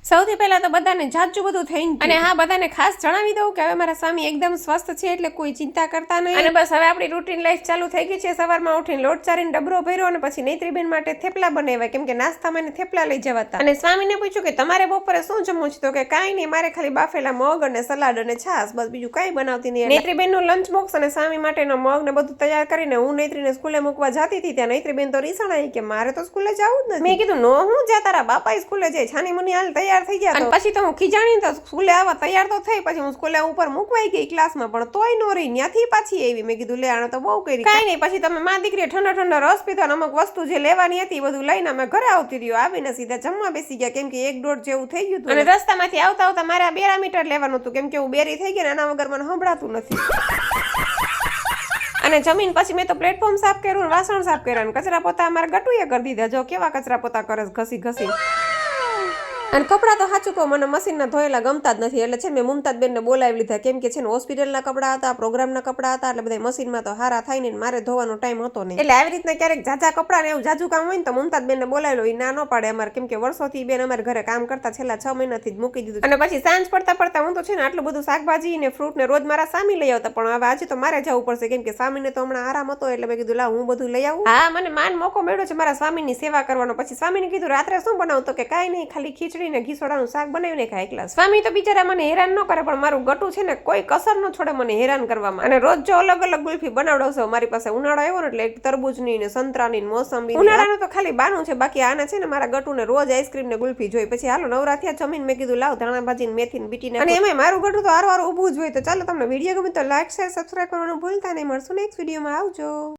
સૌથી પહેલા તો બધાને જાજુ બધું થેન્ક યુ. અને હા, બધાને ખાસ જણાવી દઉં કે હવે મારા સ્વામી એકદમ સ્વસ્થ છે એટલે કોઈ ચિંતા કરતા નહીં. અને બસ હવે આપણી રૂટીન લાઈફ ચાલુ થઈ ગઈ છે. સવારમાં ઉઠીને લોટ ચારીને ડબરો ભર્યો અને પછી નેત્રીબેન માટે થેપલા બનાવ્યા, કેમ કે નાસ્તામાં એને થેપલા લઈ જવાતા. અને સ્વામીને પૂછ્યું કે તમારે બપોરે શું જમવું છે? તો કે કાંઈ નહીં, મારે ખાલી બાફેલા મગ અને સલાડ અને છાશ, બસ બીજું કાંઈ બનાવતી નહીં. નેત્રીબેનનું લંચ બોક્સ અને સ્વામી માટેનો મગ ને બધું તૈયાર કરીને હું નેત્રીને સ્કૂલે મૂકવા જતી હતી ત્યાં નેત્રીબેન તો રીસાણા કે મારે તો સ્કૂલે જવું જ નથી. મેં કીધું નો, હું જા, તારા બાપા સ્કૂલે જાય, છાની મુની હાલ તૈયાર થઈ ગયા. અને પછી તો હું ખીજાણી તો સ્કૂલે આવવા તૈયાર તો થઈ, પછી હું સ્કૂલે ઉપર મૂકવાઈ ગઈ ક્લાસમાં, પણ તોય નો રહી, ત્યાંથી પાછી આવી. મેં કીધું લે આને તો બહુ કરી. કાંઈ નહીં, પછી તમે માં દીકરીએ ઠંડો ઠંડો રસ પીધો અને અમુક વસ્તુ જે લેવાની હતી બધું લઈને અમે ઘરે આવતી રહ્યો. આવીને સીધા જમવા બેસી ગયા, કેમ કે 1-1.5 જેવું થઈ ગયું હતું. અને રસ્તામાંથી આવતા આવતા મારે આ બેરામીટર લેવાનું હતું, કેમ કે હું બેરી થઈ ગઈ ને આના વગર મને સંભળાતું નથી. અને જમીન પછી મેં તો પ્લેટફોર્મ સાફ કર્યું, વાસણ સાફ કર્યા, અને કચરા પોતા અમારે ગટુએ કરી દીધા. જો કેવા કચરા પોતા કરે ઘસી ઘસી. અને કપડાં તો સાચું કહું, મને મશીનના ધોયેલા ગમતા જ નથી. એટલે છે મેં મુમતાજબેનને બોલાવી લીધા, કેમ કે છે ને હોસ્પિટલના કપડાં હતા, પ્રોગ્રામના કપડાં હતા, એટલે બધા મશીનમાં તો હારા થાય ને મારે ધોવાનો ટાઈમ હતો નહીં. એટલે આવી રીતના ક્યારેક ઝાઝા કપડાં ને એવું ઝાઝું કામ હોય ને તો મુમતાજબેનને બોલાવી લો, એ ના ન પાડે અમારે, કેમ કે વર્ષોથી બેન અમારે ઘરે કામ કરતા, છેલ્લા 6 મહિનાથી જ મૂકી દીધું. અને પછી સાંજ પડતા હું તો છે ને આટલું બધું શાકભાજી ને ફ્રૂટ ને રોજ મારા સામી લઈ આવતા, પણ હવે આજે તો મારે જવું પડશે, કેમ કે સ્વામીને તો હમણાં આરામ હતો, એટલે મેં કીધું લા હું બધું લઈ આવું. હા, મને માન મોકો મળ્યો છે મારા સ્વામીની સેવા કરવાનો. પછી સ્વામીને કીધું રાત્રે શું બનાવતો? કે કાંઈ નહીં, ખાલી ખીચડી ને ઘીસોડાનું શાક બનાવીને ખાય એકલા. સ્વામી તો બિચારા મને હેરાન ન કરે, પણ મારું ગટું છે ને કોઈ કસર ન છોડે મને હેરાન કરવામાં. અને રોજ જો અલગ અલગ ગુલ્ફી બનાવડાવશો. મારી પાસે ઉનાળો આવ્યો ને એટલે એક તરબૂચની ને સંતરાની ને મોસંબી. ઉનાળાનું તો ખાલી બાનું છે, બાકી આને છે ને મારા ગટુને રોજ આઈસ્ક્રીમ ને ગુલ્ફી જોઈ. પછી હાલો નવરા થયા જમીન, મેં કીધું લાવ ધાણા ભાજી ને મેથી ને બીટીને. અને એમાં મારું ગટું તો હારવાર ઊભું જ હોય. તો ચાલો, તમને વિડીયો ગમે તો લાઈક શેર સબસ્ક્રાઈબ કરવાનું ભૂલતા નહીં. મળશું નેક્સ્ટ વિડીયોમાં. આવજો.